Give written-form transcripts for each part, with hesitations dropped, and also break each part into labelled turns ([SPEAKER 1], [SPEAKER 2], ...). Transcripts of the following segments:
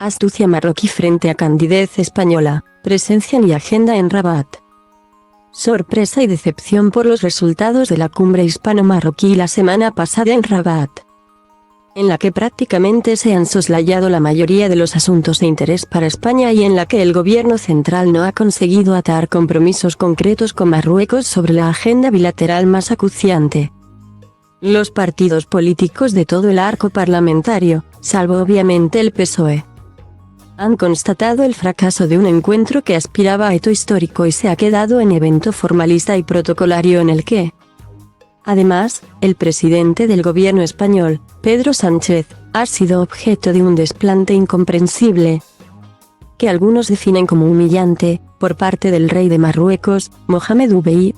[SPEAKER 1] Astucia marroquí frente a candidez española, presencia y agenda en Rabat. Sorpresa y decepción por los resultados de la cumbre hispano-marroquí la semana pasada en Rabat, en la que prácticamente se han soslayado la mayoría de los asuntos de interés para España y en la que el gobierno central no ha conseguido atar compromisos concretos con Marruecos sobre la agenda bilateral más acuciante. Los partidos políticos de todo el arco parlamentario, salvo obviamente el PSOE, han constatado el fracaso de un encuentro que aspiraba a hito histórico y se ha quedado en evento formalista y protocolario en el que, además, el presidente del gobierno español, Pedro Sánchez, ha sido objeto de un desplante incomprensible, que algunos definen como humillante, por parte del rey de Marruecos, Mohamed VI.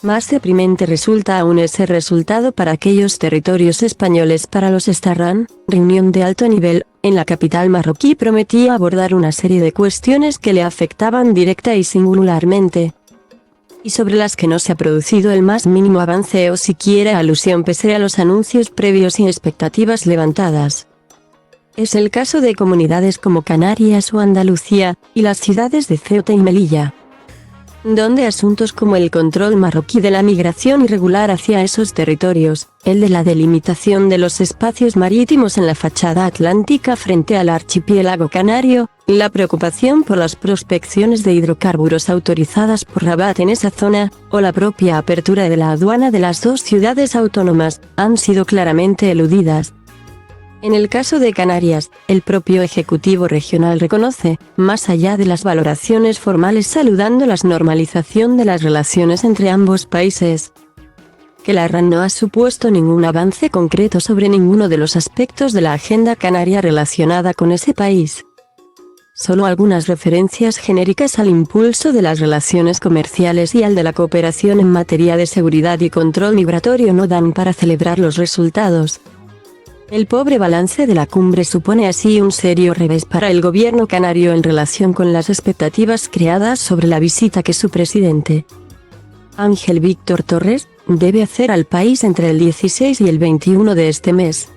[SPEAKER 1] Más deprimente resulta aún ese resultado para aquellos territorios españoles. Para los Estarrán, reunión de alto nivel, en la capital marroquí prometía abordar una serie de cuestiones que le afectaban directa y singularmente, y sobre las que no se ha producido el más mínimo avance o siquiera alusión pese a los anuncios previos y expectativas levantadas. Es el caso de comunidades como Canarias o Andalucía, y las ciudades de Ceuta y Melilla, donde asuntos como el control marroquí de la migración irregular hacia esos territorios, el de la delimitación de los espacios marítimos en la fachada atlántica frente al archipiélago canario, la preocupación por las prospecciones de hidrocarburos autorizadas por Rabat en esa zona, o la propia apertura de la aduana de las dos ciudades autónomas, han sido claramente eludidas. En el caso de Canarias, el propio Ejecutivo Regional reconoce, más allá de las valoraciones formales saludando la normalización de las relaciones entre ambos países, que la RAN no ha supuesto ningún avance concreto sobre ninguno de los aspectos de la agenda canaria relacionada con ese país. Solo algunas referencias genéricas al impulso de las relaciones comerciales y al de la cooperación en materia de seguridad y control migratorio no dan para celebrar los resultados. El pobre balance de la cumbre supone así un serio revés para el gobierno canario en relación con las expectativas creadas sobre la visita que su presidente, Ángel Víctor Torres, debe hacer al país entre el 16 y el 21 de este mes.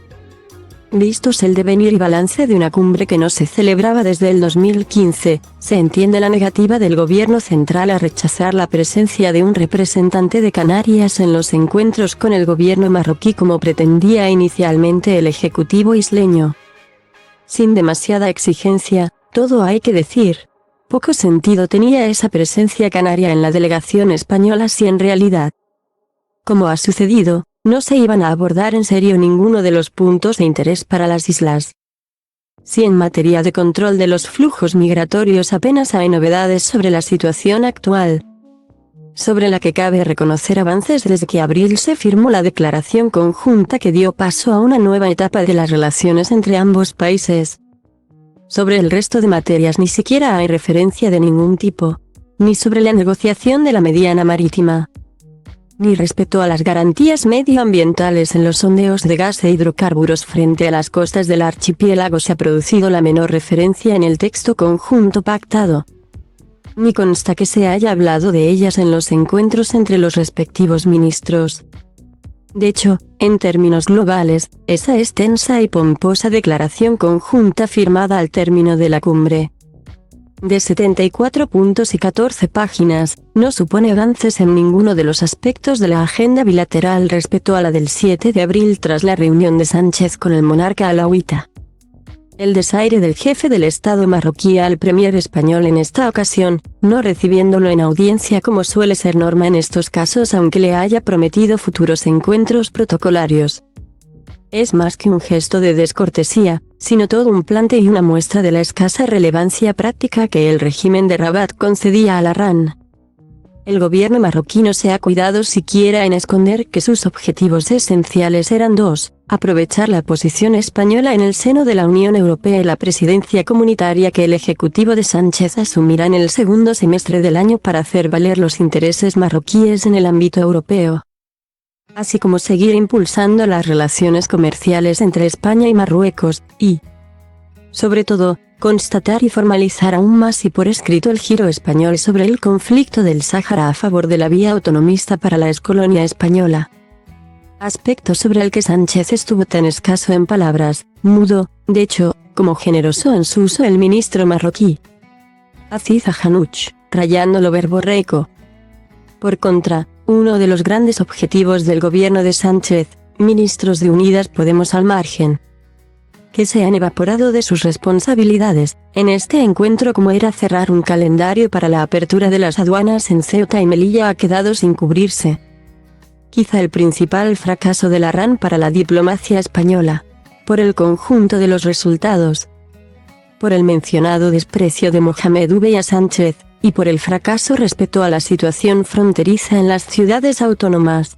[SPEAKER 1] Vistos el devenir y balance de una cumbre que no se celebraba desde el 2015, se entiende la negativa del gobierno central a rechazar la presencia de un representante de Canarias en los encuentros con el gobierno marroquí como pretendía inicialmente el ejecutivo isleño. Sin demasiada exigencia, todo hay que decir. Poco sentido tenía esa presencia canaria en la delegación española si en realidad, como ha sucedido, no se iban a abordar en serio ninguno de los puntos de interés para las islas. Si en materia de control de los flujos migratorios apenas hay novedades sobre la situación actual, sobre la que cabe reconocer avances desde que abril se firmó la declaración conjunta que dio paso a una nueva etapa de las relaciones entre ambos países. Sobre el resto de materias ni siquiera hay referencia de ningún tipo, ni sobre la negociación de la mediana marítima, ni respecto a las garantías medioambientales en los sondeos de gas e hidrocarburos frente a las costas del archipiélago se ha producido la menor referencia en el texto conjunto pactado. Ni consta que se haya hablado de ellas en los encuentros entre los respectivos ministros. De hecho, en términos globales, esa extensa y pomposa declaración conjunta firmada al término de la cumbre, de 74 puntos y 14 páginas, no supone avances en ninguno de los aspectos de la agenda bilateral respecto a la del 7 de abril tras la reunión de Sánchez con el monarca alauita. El desaire del jefe del Estado marroquí al premier español en esta ocasión, no recibiéndolo en audiencia como suele ser norma en estos casos aunque le haya prometido futuros encuentros protocolarios, es más que un gesto de descortesía, sino todo un plante y una muestra de la escasa relevancia práctica que el régimen de Rabat concedía a la RAN. El gobierno marroquí no se ha cuidado siquiera en esconder que sus objetivos esenciales eran dos: aprovechar la posición española en el seno de la Unión Europea y la presidencia comunitaria que el ejecutivo de Sánchez asumirá en el segundo semestre del año para hacer valer los intereses marroquíes en el ámbito europeo, así como seguir impulsando las relaciones comerciales entre España y Marruecos, y, sobre todo, constatar y formalizar aún más y por escrito el giro español sobre el conflicto del Sáhara a favor de la vía autonomista para la excolonia española. Aspecto sobre el que Sánchez estuvo tan escaso en palabras, mudo, de hecho, como generoso en su uso el ministro marroquí Aziz Ahanouch, rayando lo verborreico. Por contra, uno de los grandes objetivos del gobierno de Sánchez, ministros de Unidas Podemos al margen, que se han evaporado de sus responsabilidades, en este encuentro como era cerrar un calendario para la apertura de las aduanas en Ceuta y Melilla ha quedado sin cubrirse. Quizá el principal fracaso de la RAN para la diplomacia española, por el conjunto de los resultados, por el mencionado desprecio de Mohamed V a Sánchez, y por el fracaso respecto a la situación fronteriza en las ciudades autónomas,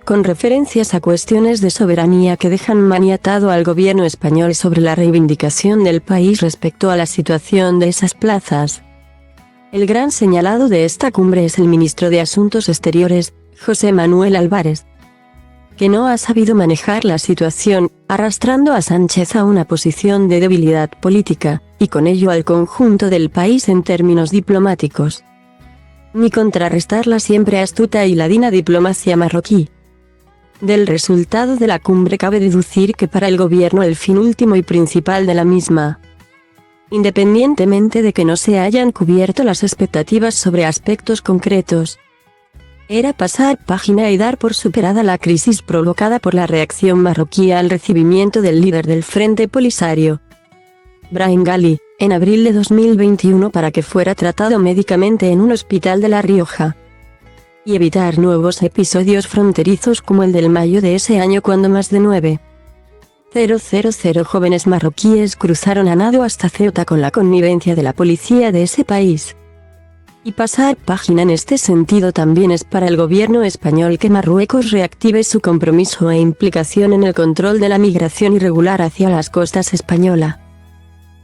[SPEAKER 1] con referencias a cuestiones de soberanía que dejan maniatado al gobierno español sobre la reivindicación del país respecto a la situación de esas plazas. El gran señalado de esta cumbre es el ministro de Asuntos Exteriores, José Manuel Álvarez, que no ha sabido manejar la situación, arrastrando a Sánchez a una posición de debilidad política, y con ello al conjunto del país en términos diplomáticos, ni contrarrestar la siempre astuta y ladina diplomacia marroquí. Del resultado de la cumbre cabe deducir que para el gobierno el fin último y principal de la misma, independientemente de que no se hayan cubierto las expectativas sobre aspectos concretos, era pasar página y dar por superada la crisis provocada por la reacción marroquí al recibimiento del líder del Frente Polisario, Brahim Ghali, en abril de 2021 para que fuera tratado médicamente en un hospital de La Rioja, y evitar nuevos episodios fronterizos como el del mayo de ese año cuando más de 9.000 jóvenes marroquíes cruzaron a nado hasta Ceuta con la connivencia de la policía de ese país. Y pasar página en este sentido también es para el gobierno español que Marruecos reactive su compromiso e implicación en el control de la migración irregular hacia las costas españolas,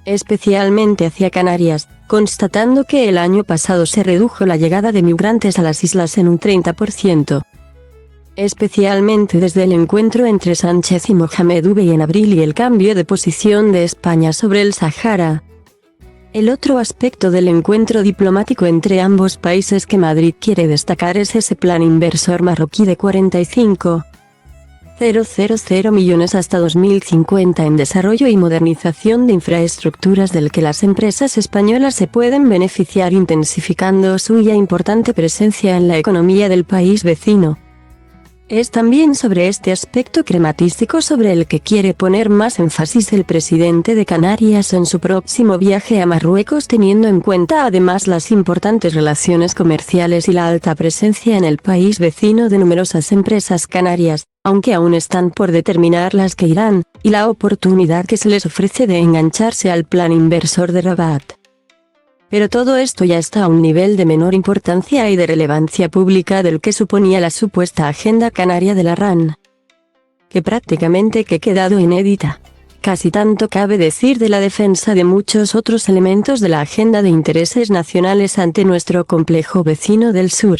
[SPEAKER 1] especialmente hacia Canarias, constatando que el año pasado se redujo la llegada de migrantes a las islas en un 30%. Especialmente desde el encuentro entre Sánchez y Mohamed V en abril y el cambio de posición de España sobre el Sáhara. El otro aspecto del encuentro diplomático entre ambos países que Madrid quiere destacar es ese plan inversor marroquí de 45,000 millones hasta 2050 en desarrollo y modernización de infraestructuras del que las empresas españolas se pueden beneficiar intensificando su ya importante presencia en la economía del país vecino. Es también sobre este aspecto crematístico sobre el que quiere poner más énfasis el presidente de Canarias en su próximo viaje a Marruecos, teniendo en cuenta además las importantes relaciones comerciales y la alta presencia en el país vecino de numerosas empresas canarias, aunque aún están por determinar las que irán, y la oportunidad que se les ofrece de engancharse al plan inversor de Rabat. Pero todo esto ya está a un nivel de menor importancia y de relevancia pública del que suponía la supuesta agenda canaria de la RAN, que prácticamente que quedado inédita. Casi tanto cabe decir de la defensa de muchos otros elementos de la agenda de intereses nacionales ante nuestro complejo vecino del sur.